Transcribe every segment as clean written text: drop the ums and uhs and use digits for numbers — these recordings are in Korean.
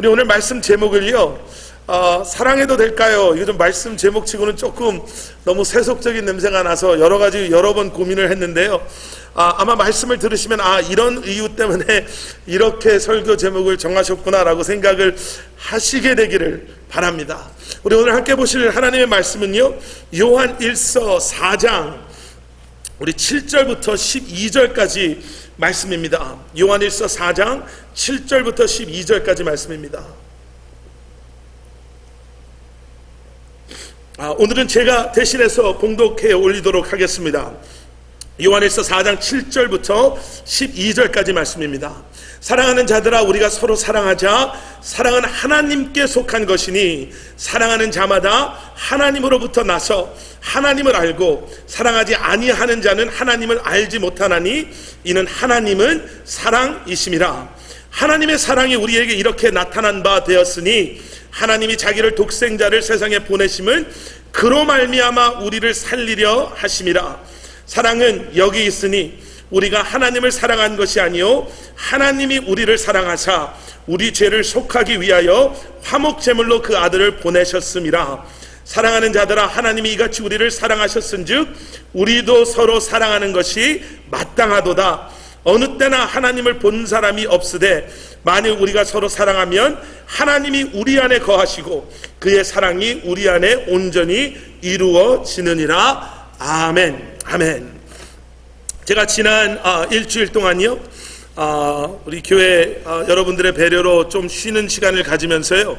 우리 오늘 말씀 제목을요, 사랑해도 될까요? 이거 좀 말씀 제목치고는 조금 너무 세속적인 냄새가 나서 여러 번 고민을 했는데요. 아마 말씀을 들으시면 이런 이유 때문에 이렇게 설교 제목을 정하셨구나라고 생각을 하시게 되기를 바랍니다. 우리 오늘 함께 보실 하나님의 말씀은요, 요한 1서 4장 우리 7절부터 12절까지 말씀입니다. 요한 1서 4장 7절부터 12절까지 말씀입니다. 오늘은 제가 대신해서 봉독해 올리도록 하겠습니다. 요한일서 4장 7절부터 12절까지 말씀입니다. 사랑하는 자들아, 우리가 서로 사랑하자. 사랑은 하나님께 속한 것이니 사랑하는 자마다 하나님으로부터 나서 하나님을 알고 사랑하지 아니하는 자는 하나님을 알지 못하나니 이는 하나님은 사랑이심이라. 하나님의 사랑이 우리에게 이렇게 나타난 바 되었으니 하나님이 자기를 독생자를 세상에 보내심은 그로 말미암아 우리를 살리려 하심이라. 사랑은 여기 있으니 우리가 하나님을 사랑한 것이 아니요 하나님이 우리를 사랑하사 우리 죄를 속하기 위하여 화목제물로 그 아들을 보내셨음이라. 사랑하는 자들아, 하나님이 이같이 우리를 사랑하셨은즉 우리도 서로 사랑하는 것이 마땅하도다. 어느 때나 하나님을 본 사람이 없으되 만일 우리가 서로 사랑하면 하나님이 우리 안에 거하시고 그의 사랑이 우리 안에 온전히 이루어지느니라. 아멘. 아멘. 제가 지난 일주일 동안요, 우리 교회 여러분들의 배려로 좀 쉬는 시간을 가지면서요,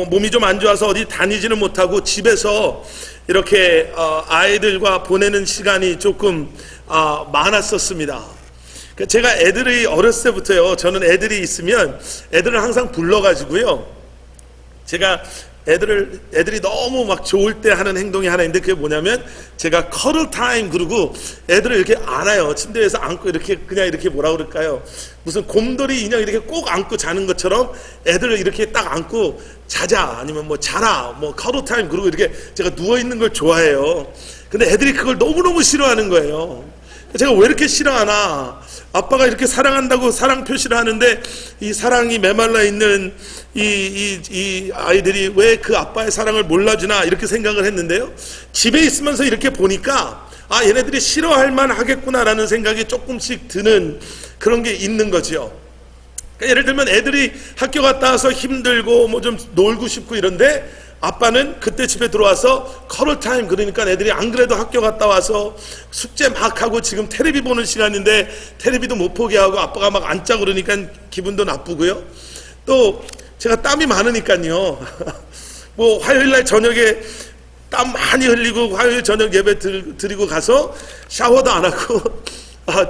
몸이 좀 안 좋아서 어디 다니지는 못하고 집에서 이렇게 아이들과 보내는 시간이 조금 많았었습니다. 제가 애들이 어렸을 때부터요, 저는 애들이 있으면 애들을 항상 불러가지고요, 제가 애들이 너무 막 좋을 때 하는 행동이 하나 있는데 그게 뭐냐면 제가 커들 타임 그러고 애들을 이렇게 안아요. 침대에서 안고 이렇게 그냥 이렇게 뭐라 그럴까요? 무슨 곰돌이 인형 이렇게 꼭 안고 자는 것처럼 애들을 이렇게 딱 안고 자자, 아니면 뭐 자라, 뭐 커들 타임 그러고 이렇게 제가 누워있는 걸 좋아해요. 근데 애들이 그걸 너무너무 싫어하는 거예요. 제가 왜 이렇게 싫어하나? 아빠가 이렇게 사랑한다고 사랑 표시를 하는데 이 사랑이 메말라 있는 이 아이들이 왜 그 아빠의 사랑을 몰라주나 이렇게 생각을 했는데요, 집에 있으면서 이렇게 보니까 얘네들이 싫어할 만 하겠구나라는 생각이 조금씩 드는 그런 게 있는 거죠. 그러니까 예를 들면 애들이 학교 갔다 와서 힘들고 뭐 좀 놀고 싶고 이런데 아빠는 그때 집에 들어와서 커럴 타임, 그러니까 애들이 안 그래도 학교 갔다 와서 숙제 막 하고 지금 테레비 보는 시간인데 테레비도 못 보게 하고 아빠가 막 앉자 그러니까 기분도 나쁘고요. 또 제가 땀이 많으니까요, 뭐 화요일날 저녁에 땀 많이 흘리고 화요일 저녁 예배 드리고 가서 샤워도 안 하고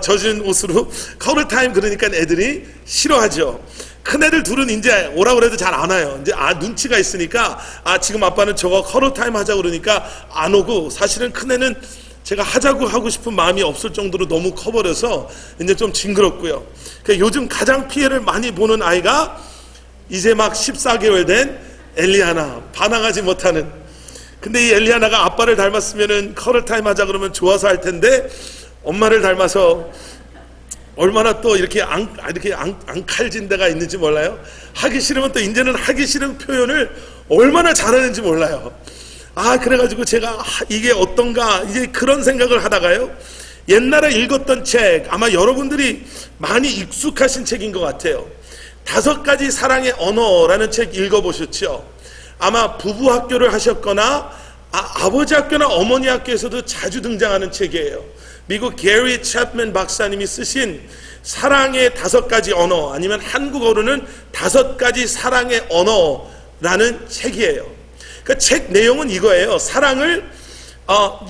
젖은 옷으로 커럴 타임, 그러니까 애들이 싫어하죠. 큰애들 둘은 이제 오라고 해도 잘 안 와요. 이제 눈치가 있으니까 지금 아빠는 저거 커럴 타임 하자고 그러니까 안 오고, 사실은 큰애는 제가 하자고 하고 싶은 마음이 없을 정도로 너무 커버려서 이제 좀 징그럽고요. 그러니까 요즘 가장 피해를 많이 보는 아이가 이제 막 14개월 된 엘리아나, 반항하지 못하는. 근데 이 엘리아나가 아빠를 닮았으면은 커럴 타임 하자 그러면 좋아서 할 텐데 엄마를 닮아서 얼마나 또 이렇게 앙칼진 데가 있는지 몰라요. 하기 싫으면 또 이제는 하기 싫은 표현을 얼마나 잘하는지 몰라요. 그래가지고 제가 이게 어떤가 이제 그런 생각을 하다가요, 옛날에 읽었던 책, 아마 여러분들이 많이 익숙하신 책인 것 같아요. 5가지 사랑의 언어라는 책 읽어보셨죠? 아마 부부 학교를 하셨거나 아버지 학교나 어머니 학교에서도 자주 등장하는 책이에요. 미국 게리 챕맨 박사님이 쓰신 사랑의 5가지 언어, 아니면 한국어로는 5가지 사랑의 언어라는 책이에요. 그 책 내용은 이거예요. 사랑을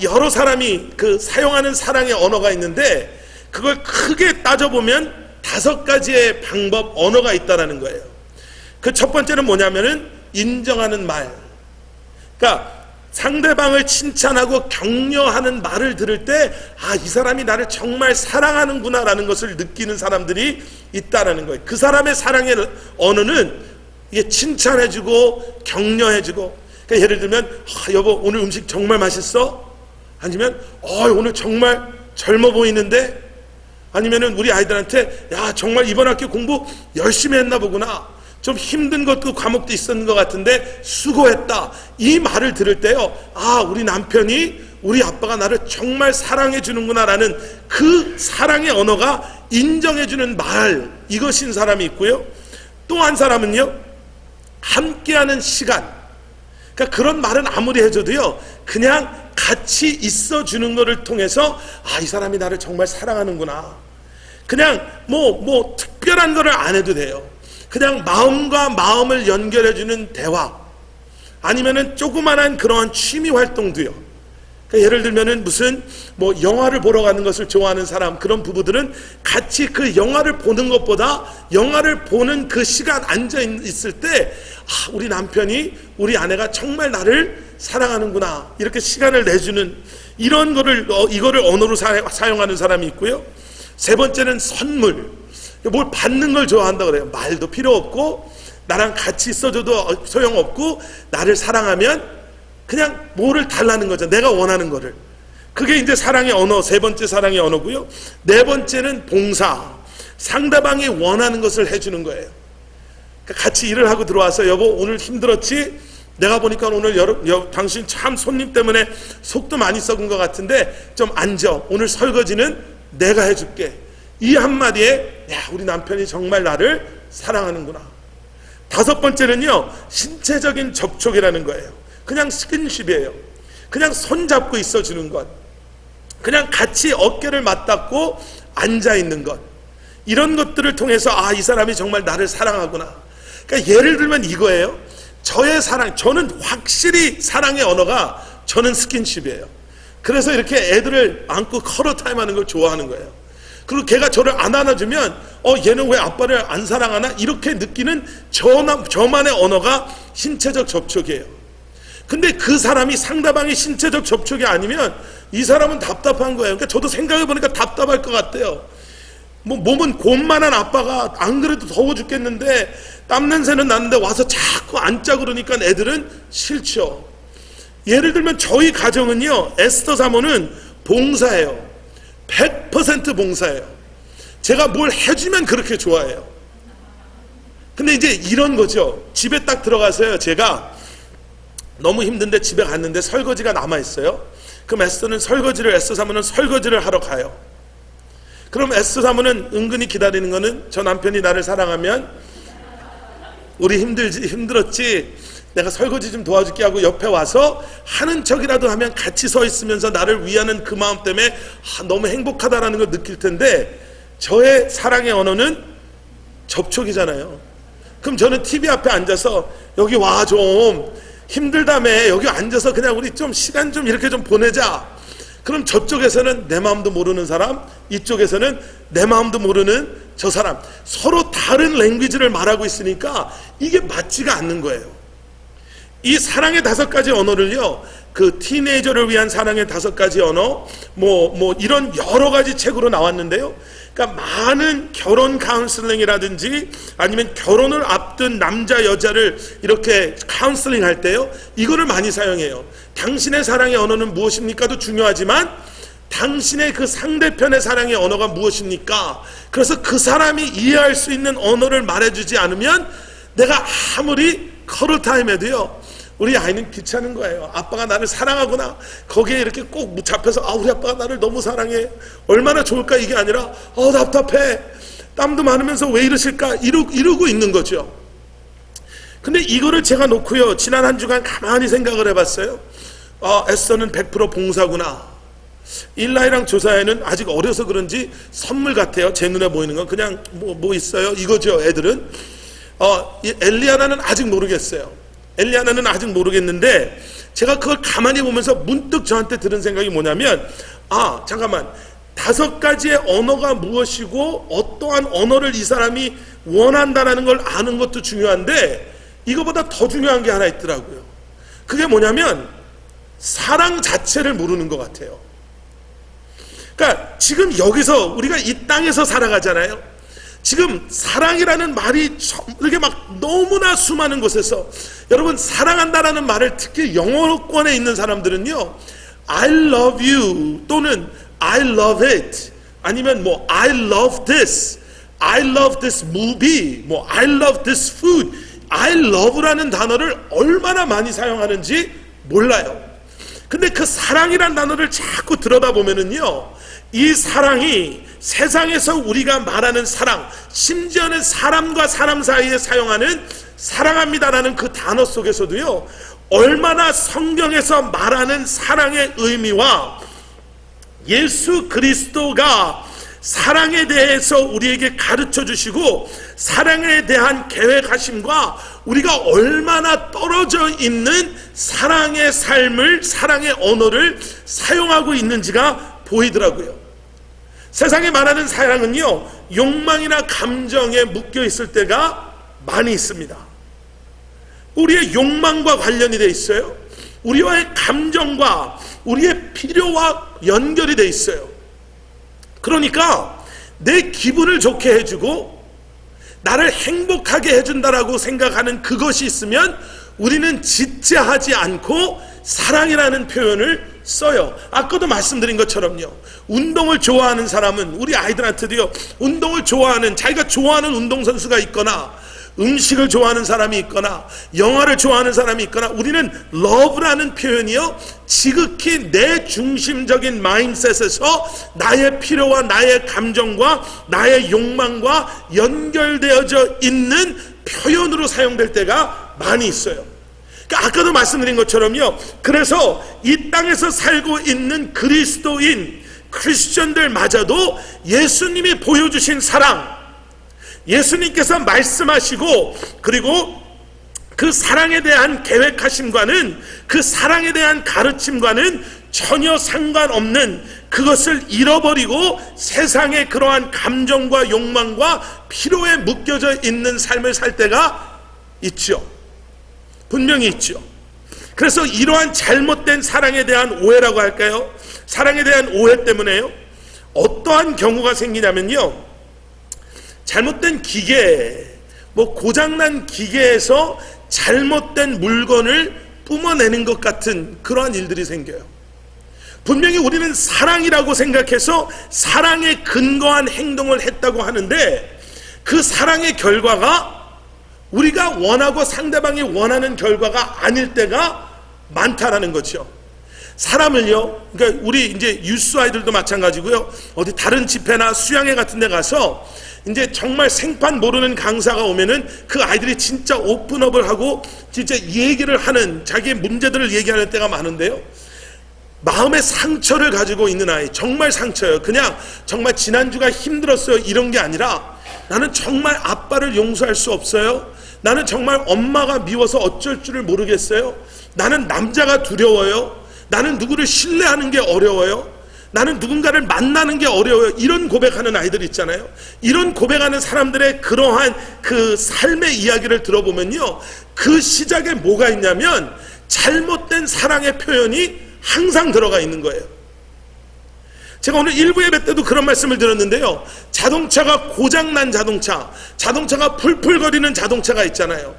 여러 사람이 사용하는 사랑의 언어가 있는데 그걸 크게 따져보면 5가지의 방법, 언어가 있다라는 거예요. 그 첫 번째는 뭐냐면은 인정하는 말. 그러니까 상대방을 칭찬하고 격려하는 말을 들을 때 이 사람이 나를 정말 사랑하는구나 라는 것을 느끼는 사람들이 있다라는 거예요. 그 사람의 사랑의 언어는 이게 칭찬해주고 격려해주고, 그러니까 예를 들면 여보 오늘 음식 정말 맛있어? 아니면 오늘 정말 젊어 보이는데? 아니면은 우리 아이들한테 야 정말 이번 학기 공부 열심히 했나 보구나, 좀 힘든 것도 과목도 있었는 것 같은데 수고했다, 이 말을 들을 때요, 아, 우리 남편이, 우리 아빠가 나를 정말 사랑해 주는구나 라는 그 사랑의 언어가 인정해 주는 말, 이것인 사람이 있고요. 또 한 사람은요, 함께하는 시간. 그러니까 그런 말은 아무리 해줘도요, 그냥 같이 있어주는 것을 통해서 아, 이 사람이 나를 정말 사랑하는구나. 그냥 뭐 특별한 거를 안 해도 돼요. 그냥 마음과 마음을 연결해주는 대화, 아니면은 조그만한 그러한 취미 활동도요. 그러니까 예를 들면은 무슨 뭐 영화를 보러 가는 것을 좋아하는 사람, 그런 부부들은 같이 그 영화를 보는 것보다 영화를 보는 그 시간 앉아 있을 때 아, 우리 남편이, 우리 아내가 정말 나를 사랑하는구나, 이렇게 시간을 내주는 이런 거를 이거를 언어로 사용하는 사람이 있고요. 세 번째는 선물. 뭘 받는 걸 좋아한다 그래요. 말도 필요 없고 나랑 같이 있어줘도 소용없고 나를 사랑하면 그냥 뭐를 달라는 거죠. 내가 원하는 거를. 그게 이제 사랑의 언어, 세 번째 사랑의 언어고요. 네 번째는 봉사. 상대방이 원하는 것을 해주는 거예요. 그러니까 같이 일을 하고 들어와서 여보 오늘 힘들었지? 내가 보니까 오늘 당신 참 손님 때문에 속도 많이 썩은 것 같은데 좀 앉아. 오늘 설거지는 내가 해줄게. 이 한마디에 야, 우리 남편이 정말 나를 사랑하는구나. 다섯 번째는요, 신체적인 접촉이라는 거예요. 그냥 스킨십이에요. 그냥 손잡고 있어주는 것, 그냥 같이 어깨를 맞닿고 앉아있는 것, 이런 것들을 통해서 아, 이 사람이 정말 나를 사랑하구나. 그러니까 예를 들면 이거예요. 저의 사랑, 저는 확실히 사랑의 언어가 저는 스킨십이에요. 그래서 이렇게 애들을 안고 커러타임 하는 걸 좋아하는 거예요. 그리고 걔가 저를 안 안아주면 얘는 왜 아빠를 안 사랑하나, 이렇게 느끼는 저만의 언어가 신체적 접촉이에요. 근데 그 사람이, 상대방이 신체적 접촉이 아니면 이 사람은 답답한 거예요. 그러니까 저도 생각해보니까 답답할 것 같아요. 뭐 몸은 곰만한 아빠가 안 그래도 더워 죽겠는데 땀 냄새는 나는데 와서 자꾸 앉자 그러니까 애들은 싫죠. 예를 들면 저희 가정은요, 에스더 사모는 봉사예요. 100% 봉사예요. 제가 뭘 해주면 그렇게 좋아해요. 근데 이제 이런 거죠. 집에 딱 들어가서요, 제가 너무 힘든데 집에 갔는데 설거지가 남아있어요. 그럼 에스더 사모는 설거지를 하러 가요. 그럼 에스더 사모는 은근히 기다리는 거는 저 남편이 나를 사랑하면 우리 힘들었지? 내가 설거지 좀 도와줄게 하고 옆에 와서 하는 척이라도 하면 같이 서 있으면서 나를 위하는 그 마음 때문에 너무 행복하다라는 걸 느낄 텐데, 저의 사랑의 언어는 접촉이잖아요. 그럼 저는 TV 앞에 앉아서 여기 와 좀 힘들다며 여기 앉아서 그냥 우리 좀 시간 좀 이렇게 좀 보내자. 그럼 저쪽에서는 내 마음도 모르는 사람, 이쪽에서는 내 마음도 모르는 저 사람, 서로 다른 랭귀지를 말하고 있으니까 이게 맞지가 않는 거예요. 이 사랑의 5가지 언어를요, 그 티네이저를 위한 사랑의 5가지 언어, 이런 여러 가지 책으로 나왔는데요. 그러니까 많은 결혼 카운슬링이라든지 아니면 결혼을 앞둔 남자 여자를 이렇게 카운슬링 할 때요, 이거를 많이 사용해요. 당신의 사랑의 언어는 무엇입니까도 중요하지만 당신의 그 상대편의 사랑의 언어가 무엇입니까? 그래서 그 사람이 이해할 수 있는 언어를 말해주지 않으면 내가 아무리 커럴타임에도요, 우리 아이는 귀찮은 거예요. 아빠가 나를 사랑하구나, 거기에 이렇게 꼭 잡혀서 아, 우리 아빠가 나를 너무 사랑해, 얼마나 좋을까, 이게 아니라 답답해, 땀도 많으면서 왜 이러실까, 이러고 있는 거죠. 근데 이거를 제가 놓고요, 지난 한 주간 가만히 생각을 해봤어요. 에스더는 100% 봉사구나. 일라이랑 조사에는 아직 어려서 그런지 선물 같아요. 제 눈에 보이는 건 그냥 뭐 있어요, 이거죠. 애들은 엘리야나는 아직 모르겠어요. 엘리야나는 아직 모르겠는데, 제가 그걸 가만히 보면서 문득 저한테 들은 생각이 뭐냐면, 잠깐만, 5가지의 언어가 무엇이고 어떠한 언어를 이 사람이 원한다라는 걸 아는 것도 중요한데, 이거보다 더 중요한 게 하나 있더라고요. 그게 뭐냐면 사랑 자체를 모르는 것 같아요. 그러니까 지금 여기서 우리가 이 땅에서 살아가잖아요. 지금 사랑이라는 말이 이렇게 막 너무나 수많은 곳에서, 여러분, 사랑한다라는 말을 특히 영어권에 있는 사람들은요, I love you 또는 I love it 아니면 I love this, I love this movie, 뭐 I love this food, I love라는 단어를 얼마나 많이 사용하는지 몰라요. 근데 그 사랑이란 단어를 자꾸 들여다보면은요, 이 사랑이 세상에서 우리가 말하는 사랑, 심지어는 사람과 사람 사이에 사용하는 사랑합니다라는 그 단어 속에서도요, 얼마나 성경에서 말하는 사랑의 의미와 예수 그리스도가 사랑에 대해서 우리에게 가르쳐 주시고 사랑에 대한 계획하심과 우리가 얼마나 떨어져 있는 사랑의 삶을, 사랑의 언어를 사용하고 있는지가 보이더라고요. 세상에 말하는 사랑은요, 욕망이나 감정에 묶여 있을 때가 많이 있습니다. 우리의 욕망과 관련이 돼 있어요. 우리와의 감정과 우리의 필요와 연결이 돼 있어요. 그러니까 내 기분을 좋게 해주고 나를 행복하게 해준다라고 생각하는 그것이 있으면 우리는 지체하지 않고 사랑이라는 표현을 써요. 아까도 말씀드린 것처럼요, 운동을 좋아하는 사람은, 우리 아이들한테도요, 운동을 좋아하는, 자기가 좋아하는 운동선수가 있거나 음식을 좋아하는 사람이 있거나 영화를 좋아하는 사람이 있거나, 우리는 love라는 표현이요, 지극히 내 중심적인 마인드셋에서 나의 필요와 나의 감정과 나의 욕망과 연결되어져 있는 표현으로 사용될 때가 많이 있어요. 그러니까 아까도 말씀드린 것처럼요, 그래서 이 땅에서 살고 있는 그리스도인 크리스천들마저도 예수님이 보여주신 사랑, 예수님께서 말씀하시고 그리고 그 사랑에 대한 계획하심과는, 그 사랑에 대한 가르침과는 전혀 상관없는, 그것을 잃어버리고 세상의 그러한 감정과 욕망과 필요에 묶여져 있는 삶을 살 때가 있죠. 분명히 있죠. 그래서 이러한 잘못된 사랑에 대한 오해라고 할까요? 사랑에 대한 오해 때문에요, 어떠한 경우가 생기냐면요, 잘못된 기계, 뭐 고장난 기계에서 잘못된 물건을 뿜어내는 것 같은 그러한 일들이 생겨요. 분명히 우리는 사랑이라고 생각해서 사랑에 근거한 행동을 했다고 하는데, 그 사랑의 결과가 우리가 원하고 상대방이 원하는 결과가 아닐 때가 많다라는 거죠. 사람을요, 그러니까 우리 이제 유스 아이들도 마찬가지고요, 어디 다른 집회나 수양회 같은 데 가서 이제 정말 생판 모르는 강사가 오면은 그 아이들이 진짜 오픈업을 하고 진짜 얘기를 하는, 자기의 문제들을 얘기하는 때가 많은데요, 마음의 상처를 가지고 있는 아이, 정말 상처예요. 그냥 정말 지난주가 힘들었어요 이런 게 아니라, 나는 정말 아빠를 용서할 수 없어요, 나는 정말 엄마가 미워서 어쩔 줄을 모르겠어요, 나는 남자가 두려워요, 나는 누구를 신뢰하는 게 어려워요, 나는 누군가를 만나는 게 어려워요, 이런 고백하는 아이들 있잖아요. 이런 고백하는 사람들의 그러한 그 삶의 이야기를 들어보면요, 그 시작에 뭐가 있냐면 잘못된 사랑의 표현이 항상 들어가 있는 거예요. 제가 오늘 일부 예배 때도 그런 말씀을 드렸는데요, 자동차가 고장난 자동차가 풀풀거리는 자동차가 있잖아요.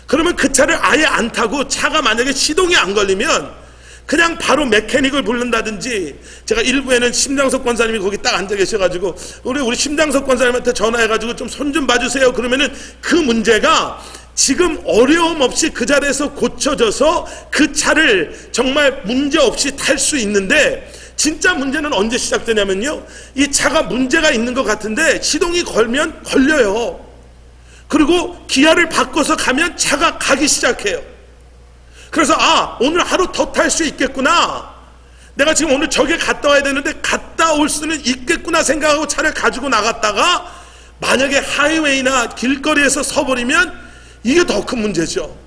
그러면 그 차를 아예 안 타고 차가 만약에 시동이 안 걸리면 그냥 바로 메케닉을 부른다든지, 제가 일부에는 심장석 권사님이 거기 딱 앉아 계셔가지고 우리 심장석 권사님한테 전화해가지고 좀 손 좀 봐주세요 그러면은 그 문제가 지금 어려움 없이 그 자리에서 고쳐져서 그 차를 정말 문제 없이 탈 수 있는데, 진짜 문제는 언제 시작되냐면요, 이 차가 문제가 있는 것 같은데 시동이 걸면 걸려요. 그리고 기아를 바꿔서 가면 차가 가기 시작해요. 그래서 오늘 하루 더 탈 수 있겠구나, 내가 지금 오늘 저기 갔다 와야 되는데 갔다 올 수는 있겠구나 생각하고 차를 가지고 나갔다가 만약에 하이웨이나 길거리에서 서버리면 이게 더 큰 문제죠.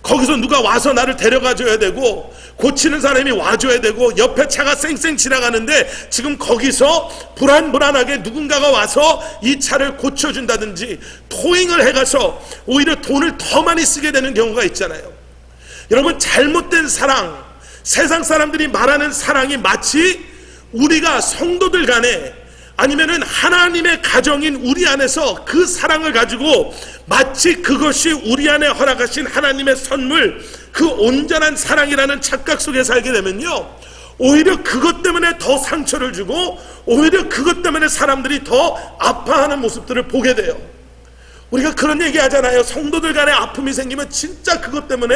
거기서 누가 와서 나를 데려가 줘야 되고, 고치는 사람이 와줘야 되고, 옆에 차가 쌩쌩 지나가는데 지금 거기서 불안불안하게 누군가가 와서 이 차를 고쳐준다든지 토잉을 해가서 오히려 돈을 더 많이 쓰게 되는 경우가 있잖아요. 여러분, 잘못된 사랑, 세상 사람들이 말하는 사랑이 마치 우리가 성도들 간에, 아니면은 하나님의 가정인 우리 안에서 그 사랑을 가지고 마치 그것이 우리 안에 허락하신 하나님의 선물, 그 온전한 사랑이라는 착각 속에 살게 되면요, 오히려 그것 때문에 더 상처를 주고 오히려 그것 때문에 사람들이 더 아파하는 모습들을 보게 돼요. 우리가 그런 얘기 하잖아요. 성도들 간에 아픔이 생기면 진짜 그것 때문에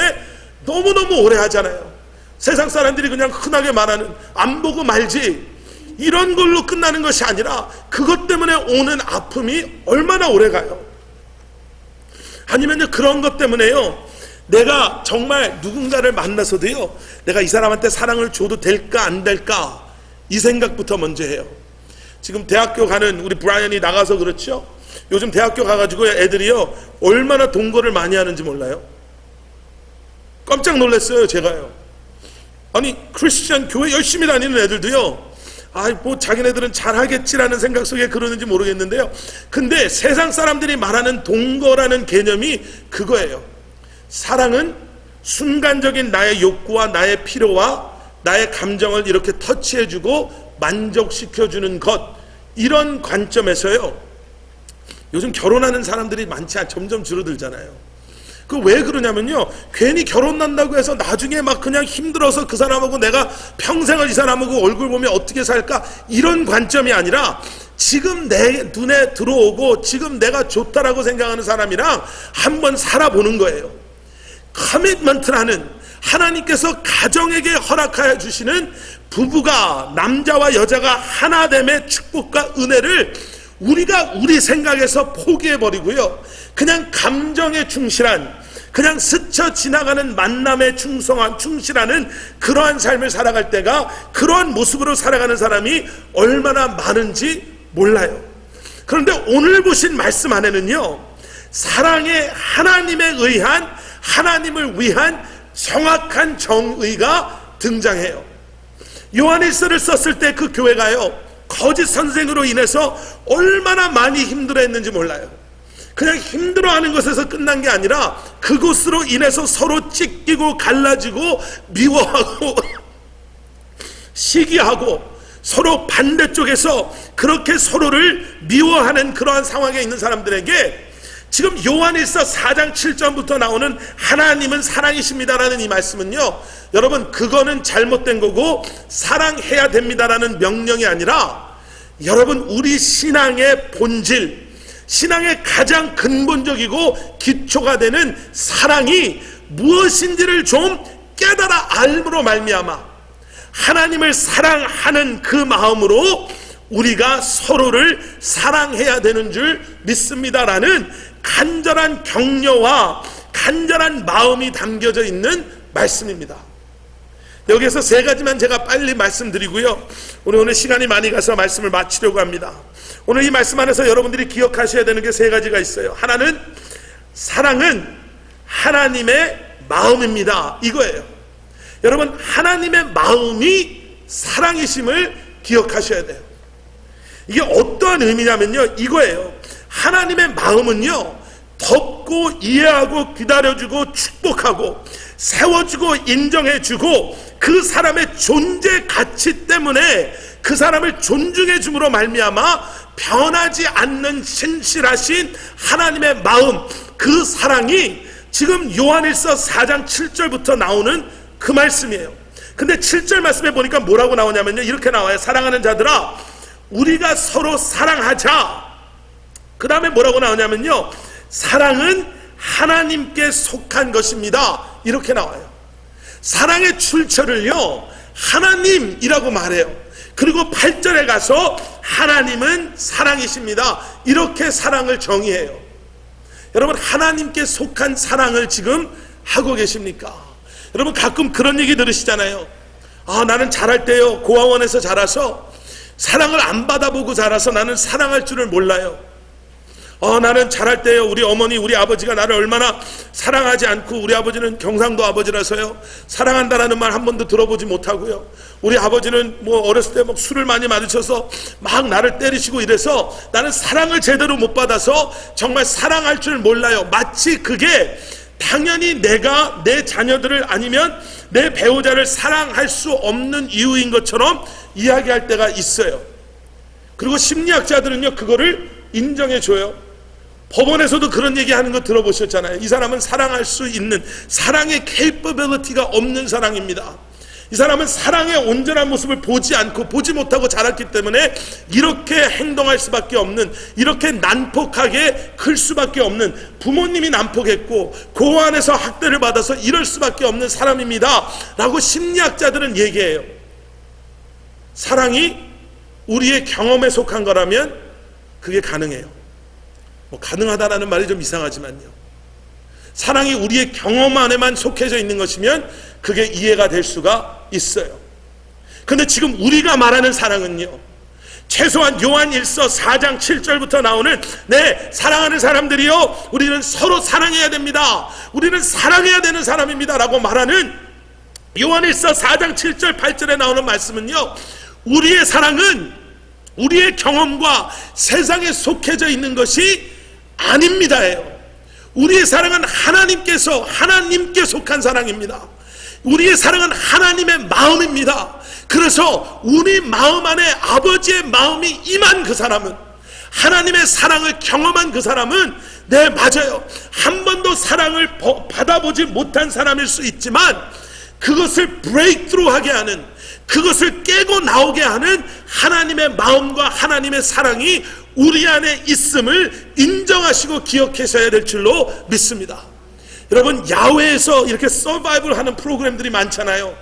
너무너무 오래 하잖아요. 세상 사람들이 그냥 흔하게 말하는 안 보고 말지 이런 걸로 끝나는 것이 아니라 그것 때문에 오는 아픔이 얼마나 오래 가요. 아니면요, 그런 것 때문에요, 내가 정말 누군가를 만나서도요, 내가 이 사람한테 사랑을 줘도 될까 안 될까 이 생각부터 먼저 해요. 지금 대학교 가는 우리 브라이언이 나가서 그렇죠. 요즘 대학교 가가지고 애들이요 얼마나 동거를 많이 하는지 몰라요. 깜짝 놀랐어요. 제가요. 아니 크리스천 교회 열심히 다니는 애들도요, 뭐 자기네들은 잘하겠지라는 생각 속에 그러는지 모르겠는데요, 근데 세상 사람들이 말하는 동거라는 개념이 그거예요. 사랑은 순간적인 나의 욕구와 나의 필요와 나의 감정을 이렇게 터치해주고 만족시켜주는 것, 이런 관점에서요 요즘 결혼하는 사람들이 점점 줄어들잖아요. 그 왜 그러냐면요, 괜히 결혼한다고 해서 나중에 막 그냥 힘들어서 그 사람하고 내가 평생을 이 사람하고 얼굴 보면 어떻게 살까 이런 관점이 아니라 지금 내 눈에 들어오고 지금 내가 좋다라고 생각하는 사람이랑 한번 살아보는 거예요. 커미트먼트라는 하나님께서 가정에게 허락하여 주시는 부부가, 남자와 여자가 하나됨의 축복과 은혜를 우리가 우리 생각에서 포기해버리고요, 그냥 감정에 충실한, 그냥 스쳐 지나가는 만남에 충실하는 그러한 삶을 살아갈 때가, 그러한 모습으로 살아가는 사람이 얼마나 많은지 몰라요. 그런데 오늘 보신 말씀 안에는요, 사랑의 하나님에 의한, 하나님을 위한 정확한 정의가 등장해요. 요한일서를 썼을 때 그 교회가요, 거짓 선생으로 인해서 얼마나 많이 힘들어했는지 몰라요. 그냥 힘들어하는 것에서 끝난 게 아니라 그것으로 인해서 서로 찢기고 갈라지고 미워하고 시기하고 서로 반대쪽에서 그렇게 서로를 미워하는 그러한 상황에 있는 사람들에게 지금 요한일서 4장 7절부터 나오는 하나님은 사랑이십니다라는 이 말씀은요, 여러분 그거는 잘못된 거고 사랑해야 됩니다라는 명령이 아니라, 여러분 우리 신앙의 본질, 신앙의 가장 근본적이고 기초가 되는 사랑이 무엇인지를 좀 깨달아 알므로 말미암아 하나님을 사랑하는 그 마음으로 우리가 서로를 사랑해야 되는 줄 믿습니다라는 간절한 격려와 간절한 마음이 담겨져 있는 말씀입니다. 여기에서 세 가지만 제가 빨리 말씀드리고요, 오늘 시간이 많이 가서 말씀을 마치려고 합니다. 오늘 이 말씀 안에서 여러분들이 기억하셔야 되는 게 세 가지가 있어요. 하나는 사랑은 하나님의 마음입니다, 이거예요. 여러분 하나님의 마음이 사랑이심을 기억하셔야 돼요. 이게 어떠한 의미냐면요, 이거예요. 하나님의 마음은요, 덮고 이해하고 기다려주고 축복하고 세워주고 인정해주고 그 사람의 존재 가치 때문에 그 사람을 존중해 줌으로 말미암아 변하지 않는 신실하신 하나님의 마음, 그 사랑이 지금 요한일서 4장 7절부터 나오는 그 말씀이에요. 근데 7절 말씀에 보니까 뭐라고 나오냐면요, 이렇게 나와요. 사랑하는 자들아 우리가 서로 사랑하자. 그 다음에 뭐라고 나오냐면요, 사랑은 하나님께 속한 것입니다, 이렇게 나와요. 사랑의 출처를요 하나님이라고 말해요. 그리고 8절에 가서 하나님은 사랑이십니다, 이렇게 사랑을 정의해요. 여러분 하나님께 속한 사랑을 지금 하고 계십니까? 여러분 가끔 그런 얘기 들으시잖아요. 나는 자랄 때요 고아원에서 자라서 사랑을 안 받아보고 자라서 나는 사랑할 줄을 몰라요. 나는 자랄 때요 우리 어머니 우리 아버지가 나를 얼마나 사랑하지 않고, 우리 아버지는 경상도 아버지라서요 사랑한다라는 말 한 번도 들어보지 못하고요, 우리 아버지는 어렸을 때 막 술을 많이 마시셔서 막 나를 때리시고 이래서 나는 사랑을 제대로 못 받아서 정말 사랑할 줄 몰라요. 마치 그게 당연히 내가 내 자녀들을 아니면 내 배우자를 사랑할 수 없는 이유인 것처럼 이야기할 때가 있어요. 그리고 심리학자들은요 그거를 인정해줘요. 법원에서도 그런 얘기하는 거 들어보셨잖아요. 이 사람은 사랑할 수 있는, 사랑의 capability가 없는 사랑입니다. 이 사람은 사랑의 온전한 모습을 보지 않고 보지 못하고 자랐기 때문에 이렇게 행동할 수밖에 없는, 이렇게 난폭하게 클 수밖에 없는, 부모님이 난폭했고 그 안에서 학대를 받아서 이럴 수밖에 없는 사람입니다 라고 심리학자들은 얘기해요. 사랑이 우리의 경험에 속한 거라면 그게 가능해요. 뭐 가능하다라는 말이 좀 이상하지만요, 사랑이 우리의 경험 안에만 속해져 있는 것이면 그게 이해가 될 수가 있어요. 근데 지금 우리가 말하는 사랑은요, 최소한 요한 1서 4장 7절부터 나오는 사랑하는 사람들이요, 우리는 서로 사랑해야 됩니다, 우리는 사랑해야 되는 사람입니다 라고 말하는 요한 1서 4장 7절 8절에 나오는 말씀은요, 우리의 사랑은 우리의 경험과 세상에 속해져 있는 것이 아닙니다예요. 우리의 사랑은 하나님께 속한 사랑입니다. 우리의 사랑은 하나님의 마음입니다. 그래서 우리 마음 안에 아버지의 마음이 임한 그 사람은, 하나님의 사랑을 경험한 그 사람은 맞아요, 한 번도 사랑을 받아보지 못한 사람일 수 있지만 그것을 브레이크트루 하게 하는, 그것을 깨고 나오게 하는 하나님의 마음과 하나님의 사랑이 우리 안에 있음을 인정하시고 기억하셔야 될 줄로 믿습니다. 여러분, 야외에서 이렇게 서바이벌 하는 프로그램들이 많잖아요.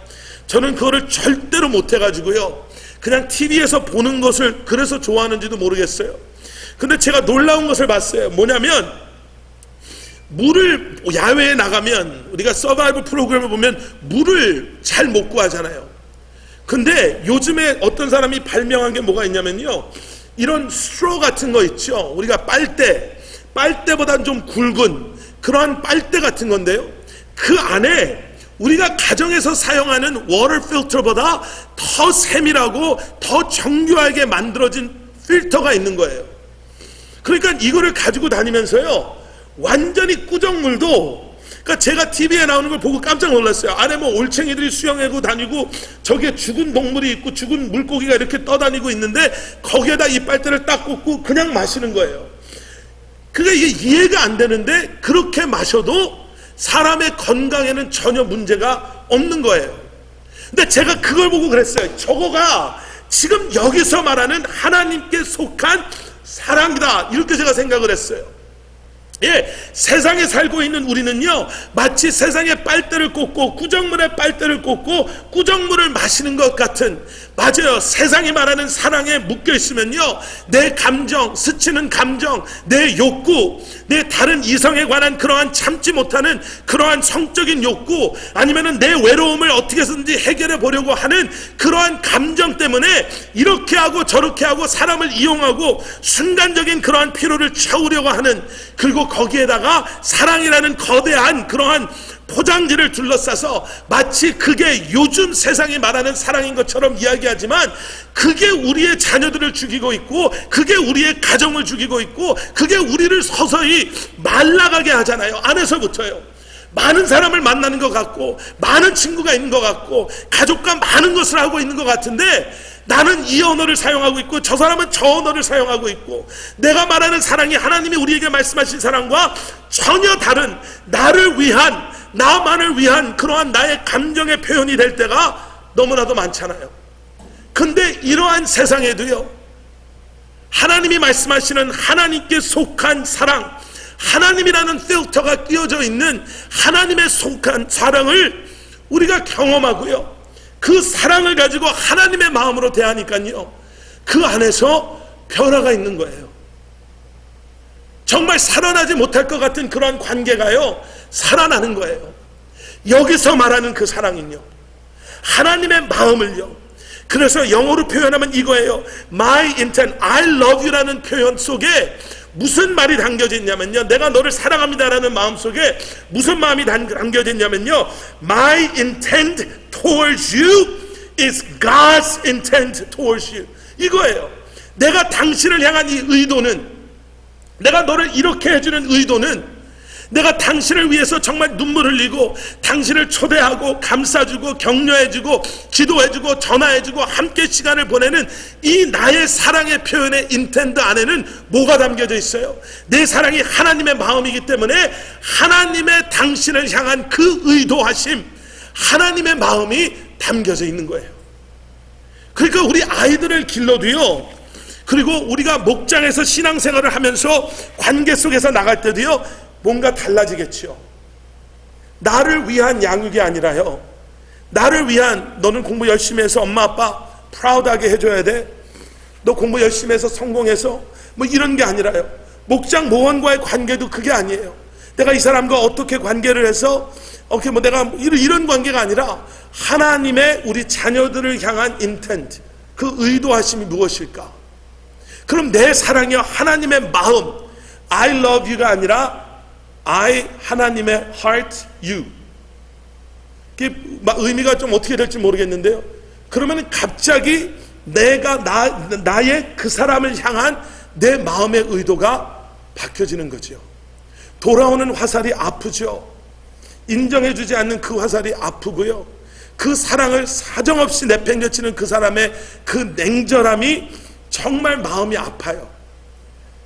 저는 그거를 절대로 못해가지고요, 그냥 TV에서 보는 것을 그래서 좋아하는지도 모르겠어요. 근데 제가 놀라운 것을 봤어요. 뭐냐면, 물을 야외에 나가면 우리가 서바이벌 프로그램을 보면 물을 잘 못 구하잖아요. 근데 요즘에 어떤 사람이 발명한 게 뭐가 있냐면요, 이런 스트로 같은 거 있죠. 우리가 빨대보다는 좀 굵은 그러한 빨대 같은 건데요, 그 안에 우리가 가정에서 사용하는 워터 필터보다 더 세밀하고 더 정교하게 만들어진 필터가 있는 거예요. 그러니까 이거를 가지고 다니면서요, 완전히 꾸정물도, 그러니까 제가 TV에 나오는 걸 보고 깜짝 놀랐어요. 안에 뭐 올챙이들이 수영하고 다니고 저기에 죽은 동물이 있고 죽은 물고기가 이렇게 떠다니고 있는데 거기에다 이 빨대를 딱 꽂고 그냥 마시는 거예요. 그게 이해가 안 되는데 그렇게 마셔도 사람의 건강에는 전혀 문제가 없는 거예요. 근데 제가 그걸 보고 그랬어요. 저거가 지금 여기서 말하는 하나님께 속한 사랑이다, 이렇게 제가 생각을 했어요. 세상에 살고 있는 우리는요, 마치 세상에 빨대를 꽂고 꾸정물에 빨대를 꽂고 꾸정물을 마시는 것 같은, 맞아요, 세상이 말하는 사랑에 묶여 있으면요, 내 감정, 스치는 감정, 내 욕구, 내 다른 이성에 관한 그러한 참지 못하는 그러한 성적인 욕구, 아니면은 내 외로움을 어떻게 해서든지 해결해 보려고 하는 그러한 감정 때문에 이렇게 하고 저렇게 하고 사람을 이용하고 순간적인 그러한 피로를 채우려고 하는, 그리고 거기에다가 사랑이라는 거대한 그러한 포장지를 둘러싸서 마치 그게 요즘 세상이 말하는 사랑인 것처럼 이야기하지만 그게 우리의 자녀들을 죽이고 있고 그게 우리의 가정을 죽이고 있고 그게 우리를 서서히 말라가게 하잖아요. 안에서부터요. 많은 사람을 만나는 것 같고 많은 친구가 있는 것 같고 가족과 많은 것을 하고 있는 것 같은데 나는 이 언어를 사용하고 있고 저 사람은 저 언어를 사용하고 있고 내가 말하는 사랑이 하나님이 우리에게 말씀하신 사랑과 전혀 다른 나를 위한, 나만을 위한 그러한 나의 감정의 표현이 될 때가 너무나도 많잖아요. 근데 이러한 세상에도요, 하나님이 말씀하시는 하나님께 속한 사랑, 하나님이라는 필터가 끼워져 있는 하나님의 속한 사랑을 우리가 경험하고요, 그 사랑을 가지고 하나님의 마음으로 대하니까요, 그 안에서 변화가 있는 거예요. 정말 살아나지 못할 것 같은 그러한 관계가요, 살아나는 거예요. 여기서 말하는 그 사랑은요, 하나님의 마음을요, 그래서 영어로 표현하면 이거예요. My intent, I love you라는 표현 속에 무슨 말이 담겨져 있냐면요, 내가 너를 사랑합니다라는 마음 속에 무슨 마음이 담겨져 있냐면요, My intent towards you is God's intent towards you, 이거예요. 내가 당신을 향한 이 의도는, 내가 너를 이렇게 해주는 의도는, 내가 당신을 위해서 정말 눈물 흘리고 당신을 초대하고 감싸주고 격려해주고 기도해주고 전화해주고 함께 시간을 보내는 이 나의 사랑의 표현의 인텐드 안에는 뭐가 담겨져 있어요? 내 사랑이 하나님의 마음이기 때문에 하나님의 당신을 향한 그 의도하심, 하나님의 마음이 담겨져 있는 거예요. 그러니까 우리 아이들을 길러도요, 그리고 우리가 목장에서 신앙생활을 하면서 관계 속에서 나갈 때도요, 뭔가 달라지겠죠. 나를 위한 양육이 아니라요, 나를 위한, 너는 공부 열심히 해서 엄마 아빠 프라우드하게 해줘야 돼, 너 공부 열심히 해서 성공해서, 뭐 이런 게 아니라요, 목장 모원과의 관계도 그게 아니에요. 내가 이 사람과 어떻게 관계를 해서 뭐 내가 이런 관계가 아니라 하나님의 우리 자녀들을 향한 인텐트, 그 의도하심이 무엇일까? 그럼 내 사랑이요, 하나님의 마음, I love you가 아니라 I 하나님의 heart you. 이게 의미가 좀 어떻게 될지 모르겠는데요, 그러면 갑자기 내가 나의 그 사람을 향한 내 마음의 의도가 바뀌어지는 거죠. 돌아오는 화살이 아프죠. 인정해주지 않는 그 화살이 아프고요, 그 사랑을 사정없이 내팽개치는 그 사람의 그 냉철함이 정말 마음이 아파요.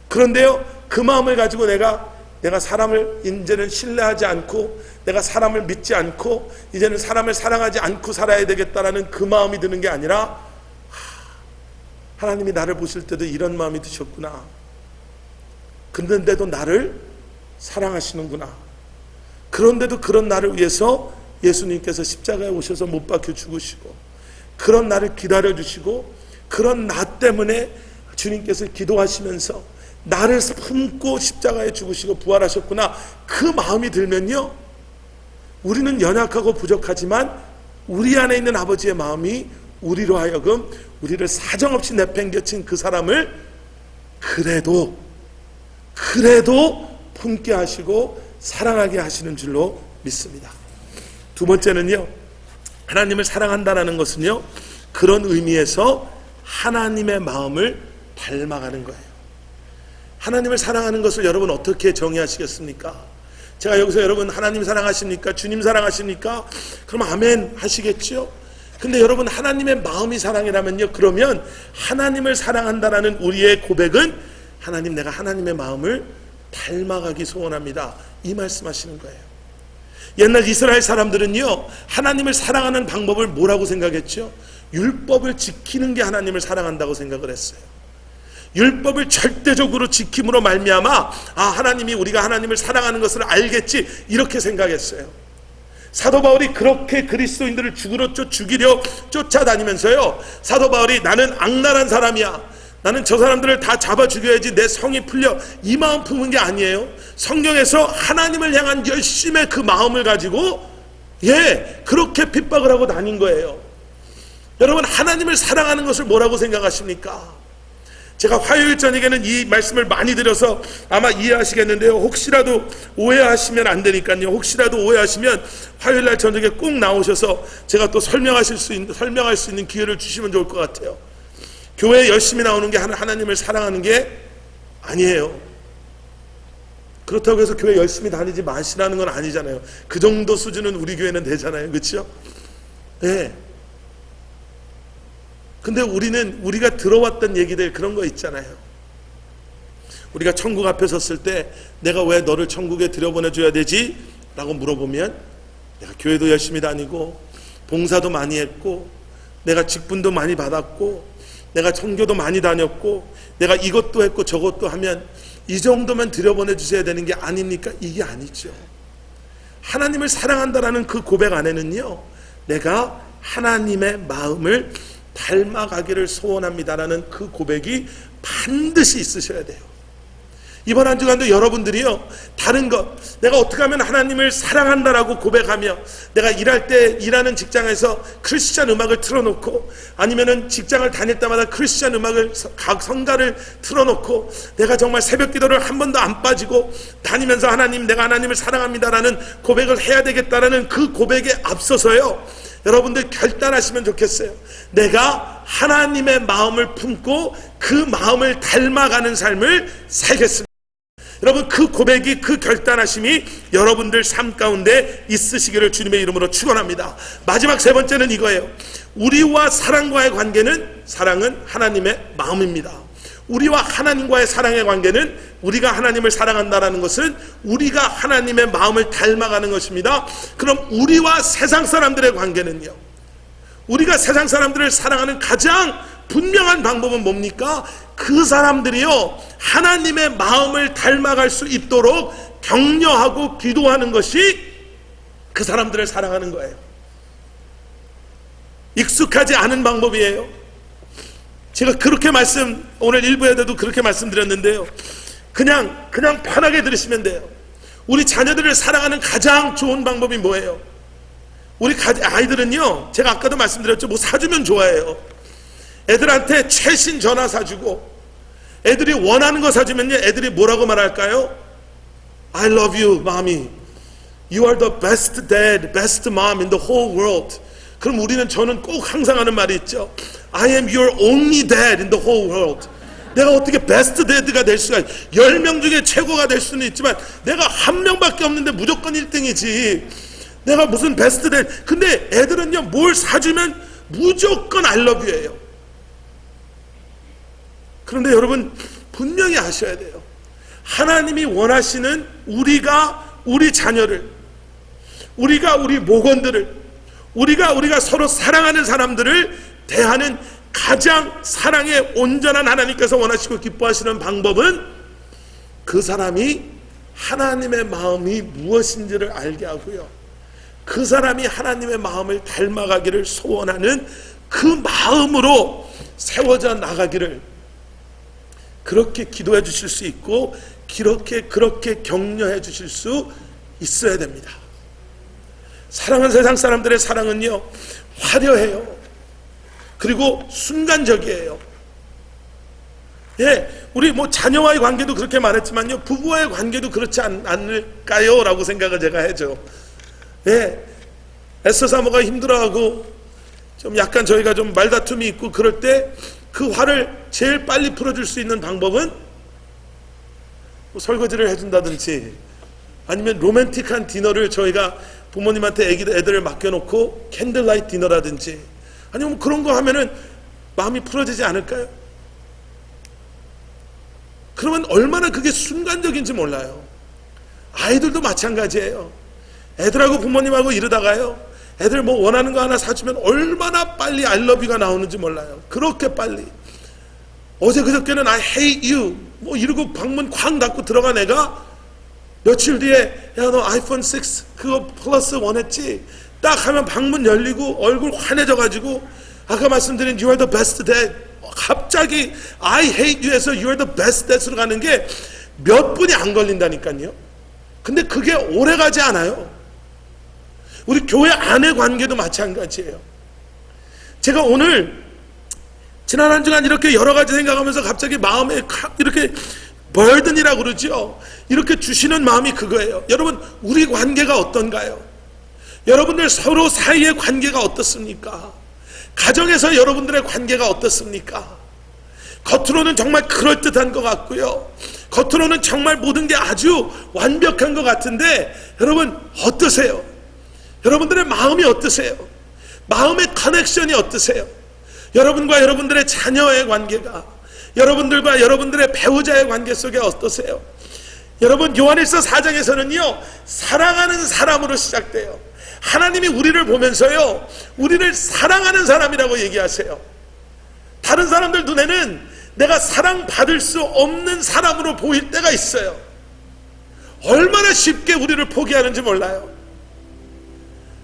그런데요, 그 마음을 가지고 내가 사람을 이제는 신뢰하지 않고, 내가 사람을 믿지 않고, 이제는 사람을 사랑하지 않고 살아야 되겠다라는 그 마음이 드는 게 아니라, 하나님이 나를 보실 때도 이런 마음이 드셨구나, 그런데도 나를 사랑하시는구나, 그런데도 그런 나를 위해서 예수님께서 십자가에 오셔서 못 박혀 죽으시고, 그런 나를 기다려주시고, 그런 나 때문에 주님께서 기도하시면서 나를 품고 십자가에 죽으시고 부활하셨구나, 그 마음이 들면요, 우리는 연약하고 부족하지만 우리 안에 있는 아버지의 마음이 우리로 하여금 우리를 사정없이 내팽개친 그 사람을 그래도 품게 하시고 사랑하게 하시는 줄로 믿습니다. 두 번째는요, 하나님을 사랑한다는 것은요, 그런 의미에서 하나님의 마음을 닮아가는 거예요. 하나님을 사랑하는 것을 여러분 어떻게 정의하시겠습니까? 제가 여기서 여러분 하나님 사랑하십니까? 주님 사랑하십니까? 그럼 아멘 하시겠죠? 근데 여러분, 하나님의 마음이 사랑이라면요, 그러면 하나님을 사랑한다라는 우리의 고백은, 하나님, 내가 하나님의 마음을 닮아가기 소원합니다, 이 말씀하시는 거예요. 옛날 이스라엘 사람들은요, 하나님을 사랑하는 방법을 뭐라고 생각했죠? 율법을 지키는 게 하나님을 사랑한다고 생각을 했어요. 율법을 절대적으로 지킴으로 말미암아 하나님이, 우리가 하나님을 사랑하는 것을 알겠지, 이렇게 생각했어요. 사도 바울이 그렇게 그리스도인들을 죽이려 쫓아다니면서요, 사도 바울이 나는 악랄한 사람이야, 나는 저 사람들을 다 잡아 죽여야지 내 성이 풀려, 이 마음 품은 게 아니에요. 성경에서 하나님을 향한 열심의 그 마음을 가지고 그렇게 핍박을 하고 다닌 거예요. 여러분, 하나님을 사랑하는 것을 뭐라고 생각하십니까? 제가 화요일 저녁에는 이 말씀을 많이 드려서 아마 이해하시겠는데요, 혹시라도 오해하시면 안 되니까요, 혹시라도 오해하시면 화요일날 저녁에 꼭 나오셔서 제가 또 설명할 수 있는 기회를 주시면 좋을 것 같아요. 교회에 열심히 나오는 게 하나님을 사랑하는 게 아니에요. 그렇다고 해서 교회 열심히 다니지 마시라는 건 아니잖아요. 그 정도 수준은 우리 교회는 되잖아요, 그렇죠? 네. 근데 우리가 들어왔던 얘기들, 그런 거 있잖아요. 우리가 천국 앞에 섰을 때 내가 왜 너를 천국에 들여보내줘야 되지? 라고 물어보면, 내가 교회도 열심히 다니고 봉사도 많이 했고 내가 직분도 많이 받았고 내가 선교도 많이 다녔고 내가 이것도 했고 저것도 하면 이 정도면 들여보내주셔야 되는 게 아닙니까? 이게 아니죠. 하나님을 사랑한다라는 그 고백 안에는요, 내가 하나님의 마음을 닮아가기를 소원합니다라는 그 고백이 반드시 있으셔야 돼요. 이번 한 주간도 여러분들이요, 다른 것, 내가 어떻게 하면 하나님을 사랑한다라고 고백하며, 내가 일하는 직장에서 크리스찬 음악을 틀어놓고, 아니면은 직장을 다닐 때마다 크리스찬 음악을, 각 성가를 틀어놓고, 내가 정말 새벽 기도를 한 번도 안 빠지고 다니면서 하나님, 내가 하나님을 사랑합니다라는 고백을 해야 되겠다라는 그 고백에 앞서서요, 여러분들 결단하시면 좋겠어요. 내가 하나님의 마음을 품고 그 마음을 닮아가는 삶을 살겠습니다. 여러분, 그 고백이, 그 결단하심이 여러분들 삶 가운데 있으시기를 주님의 이름으로 축원합니다. 마지막 세 번째는 이거예요. 우리와 사랑과의 관계는, 사랑은 하나님의 마음입니다. 우리와 하나님과의 사랑의 관계는, 우리가 하나님을 사랑한다는 것은 우리가 하나님의 마음을 닮아가는 것입니다. 그럼 우리와 세상 사람들의 관계는요, 우리가 세상 사람들을 사랑하는 가장 분명한 방법은 뭡니까? 그 사람들이요 하나님의 마음을 닮아갈 수 있도록 격려하고 기도하는 것이 그 사람들을 사랑하는 거예요. 익숙하지 않은 방법이에요. 제가 그렇게 오늘 일부에도 그렇게 말씀드렸는데요, 그냥 편하게 들으시면 돼요. 우리 자녀들을 사랑하는 가장 좋은 방법이 뭐예요? 우리 아이들은요, 제가 아까도 말씀드렸죠, 뭐 사주면 좋아해요. 애들한테 최신 전화 사주고 애들이 원하는 거 사주면요, 애들이 뭐라고 말할까요? I love you, mommy. You are the best dad, best mom in the whole world. 그럼 저는 꼭 항상 하는 말이 있죠. I am your only dad in the whole world. 내가 어떻게 베스트 데드가 될 수가 10명 중에 최고가 될 수는 있지만 내가 한 명밖에 없는데 무조건 1등이지. 내가 무슨 베스트 데드. 근데 애들은요, 뭘 사주면 무조건 I love you예요. 그런데 여러분 분명히 아셔야 돼요. 하나님이 원하시는 우리 자녀를, 우리 모건들을, 우리가 서로 사랑하는 사람들을 대하는 가장 사랑에 온전한 하나님께서 원하시고 기뻐하시는 방법은 그 사람이 하나님의 마음이 무엇인지를 알게 하고요, 그 사람이 하나님의 마음을 닮아가기를 소원하는 그 마음으로 세워져 나가기를 그렇게 기도해 주실 수 있고 그렇게 격려해 주실 수 있어야 됩니다. 사랑하는 세상 사람들의 사랑은요 화려해요. 그리고 순간적이에요. 예, 우리 자녀와의 관계도 그렇게 말했지만요, 부부와의 관계도 그렇지 않을까요? 라고 생각을 제가 해죠. 예, 에스더 사모가 힘들어하고 좀 약간 저희가 좀 말다툼이 있고 그럴 때 그 화를 제일 빨리 풀어줄 수 있는 방법은 설거지를 해준다든지 아니면 로맨틱한 디너를 저희가 부모님한테 애들을 맡겨놓고 캔들라이트 디너라든지 아니면 그런 거 하면은 마음이 풀어지지 않을까요? 그러면 얼마나 그게 순간적인지 몰라요. 아이들도 마찬가지예요. 애들하고 부모님하고 이러다가요, 애들 뭐 원하는 거 하나 사주면 얼마나 빨리 I love you가 나오는지 몰라요. 그렇게 빨리. 어제 그저께는 I hate you 뭐 이러고 방문 쾅 닫고 들어간 애가 며칠 뒤에 야 너 아이폰 6 그거 플러스 원했지? 딱 하면 방문 열리고 얼굴 환해져가지고 아까 말씀드린 You are the best dad, 갑자기 I hate you에서 You are the best dad으로 가는 게 몇 분이 안 걸린다니까요. 근데 그게 오래 가지 않아요. 우리 교회 안의 관계도 마찬가지예요. 제가 오늘 지난 한 주간 이렇게 여러 가지 생각하면서 갑자기 마음에 이렇게 버든이라고 그러죠. 이렇게 주시는 마음이 그거예요. 여러분, 우리 관계가 어떤가요? 여러분들 서로 사이의 관계가 어떻습니까? 가정에서 여러분들의 관계가 어떻습니까? 겉으로는 정말 그럴듯한 것 같고요, 겉으로는 정말 모든 게 아주 완벽한 것 같은데 여러분 어떠세요? 여러분들의 마음이 어떠세요? 마음의 커넥션이 어떠세요? 여러분과 여러분들의 자녀의 관계가, 여러분들과 여러분들의 배우자의 관계 속에 어떠세요? 여러분, 요한일서 4장에서는요 사랑하는 사람으로 시작돼요. 하나님이 우리를 보면서요 우리를 사랑하는 사람이라고 얘기하세요. 다른 사람들 눈에는 내가 사랑받을 수 없는 사람으로 보일 때가 있어요. 얼마나 쉽게 우리를 포기하는지 몰라요.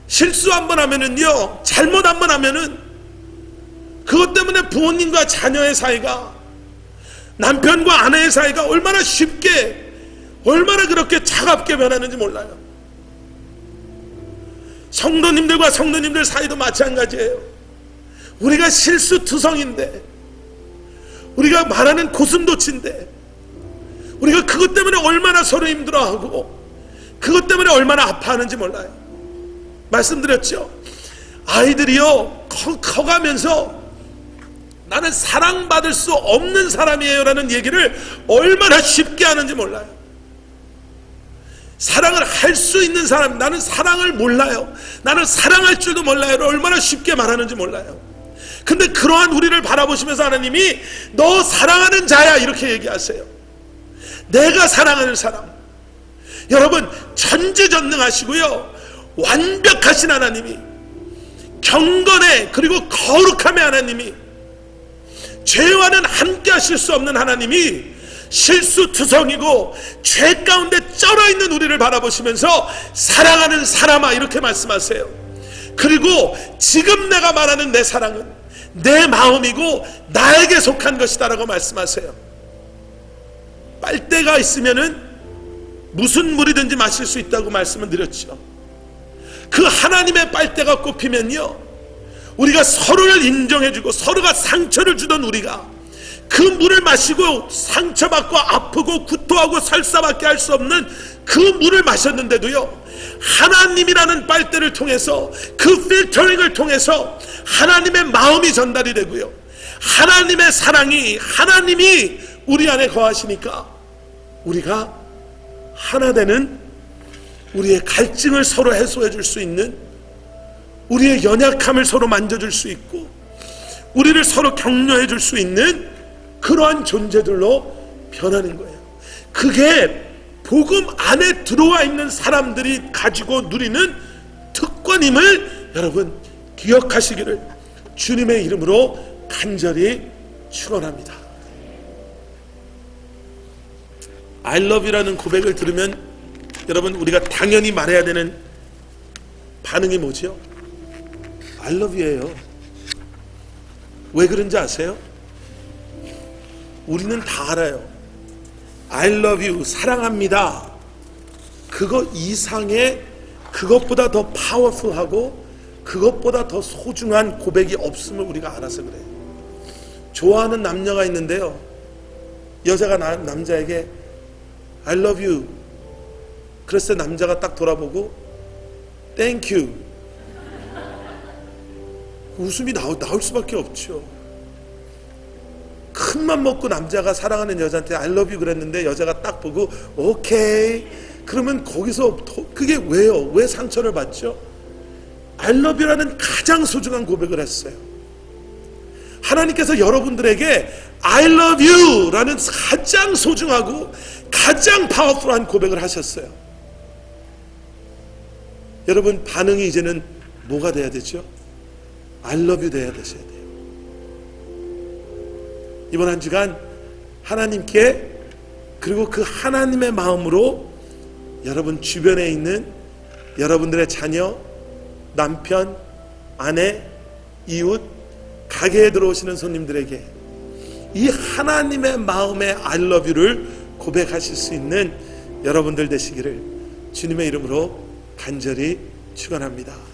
실수 한번 하면은요, 잘못 한번 하면은 그것 때문에 부모님과 자녀의 사이가, 남편과 아내의 사이가 얼마나 쉽게, 얼마나 그렇게 차갑게 변하는지 몰라요. 성도님들과 성도님들 사이도 마찬가지예요. 우리가 실수투성인데, 우리가 말하는 고슴도치인데, 우리가 그것 때문에 얼마나 서로 힘들어하고 그것 때문에 얼마나 아파하는지 몰라요. 말씀드렸죠. 아이들이요 커가면서 나는 사랑받을 수 없는 사람이에요 라는 얘기를 얼마나 쉽게 하는지 몰라요. 사랑을 할 수 있는 사람, 나는 사랑을 몰라요, 나는 사랑할 줄도 몰라요를 얼마나 쉽게 말하는지 몰라요. 근데 그러한 우리를 바라보시면서 하나님이 너 사랑하는 자야 이렇게 얘기하세요. 내가 사랑하는 사람. 여러분, 전지전능하시고요 완벽하신 하나님이 경건의 그리고 거룩함의 하나님이, 죄와는 함께 하실 수 없는 하나님이 실수투성이고 죄 가운데 쩔어있는 우리를 바라보시면서 사랑하는 사람아 이렇게 말씀하세요. 그리고 지금 내가 말하는 내 사랑은 내 마음이고 나에게 속한 것이다 라고 말씀하세요. 빨대가 있으면은 무슨 물이든지 마실 수 있다고 말씀을 드렸죠. 그 하나님의 빨대가 꼽히면요, 우리가 서로를 인정해주고 서로가 상처를 주던 우리가 그 물을 마시고 상처받고 아프고 구토하고 설사받게 할 수 없는 그 물을 마셨는데도요, 하나님이라는 빨대를 통해서 그 필터링을 통해서 하나님의 마음이 전달이 되고요, 하나님의 사랑이, 하나님이 우리 안에 거하시니까 우리가 하나 되는, 우리의 갈증을 서로 해소해 줄 수 있는, 우리의 연약함을 서로 만져줄 수 있고 우리를 서로 격려해 줄 수 있는 그러한 존재들로 변하는 거예요. 그게 복음 안에 들어와 있는 사람들이 가지고 누리는 특권임을 여러분 기억하시기를 주님의 이름으로 간절히 축원합니다. I love you라는 고백을 들으면 여러분 우리가 당연히 말해야 되는 반응이 뭐죠? I love you예요. 왜 그런지 아세요? 우리는 다 알아요. I love you, 사랑합니다. 그거 이상의, 그것보다 더 파워풀하고 그것보다 더 소중한 고백이 없음을 우리가 알아서 그래요. 좋아하는 남녀가 있는데요, 여자가 남자에게 I love you, 그랬을 때 남자가 딱 돌아보고 Thank you, 웃음이 나올 수밖에 없죠. 큰맘 먹고 남자가 사랑하는 여자한테 I love you 그랬는데 여자가 딱 보고 오케이, 그러면 거기서 그게 왜요? 왜 상처를 받죠? I love you라는 가장 소중한 고백을 했어요. 하나님께서 여러분들에게 I love you 라는 가장 소중하고 가장 파워풀한 고백을 하셨어요. 여러분 반응이 이제는 뭐가 돼야 되죠? I love you 돼야 되셔야 돼요. 이번 한 주간 하나님께, 그리고 그 하나님의 마음으로 여러분 주변에 있는 여러분들의 자녀, 남편, 아내, 이웃, 가게에 들어오시는 손님들에게 이 하나님의 마음의 I love you를 고백하실 수 있는 여러분들 되시기를 주님의 이름으로 간절히 축원합니다.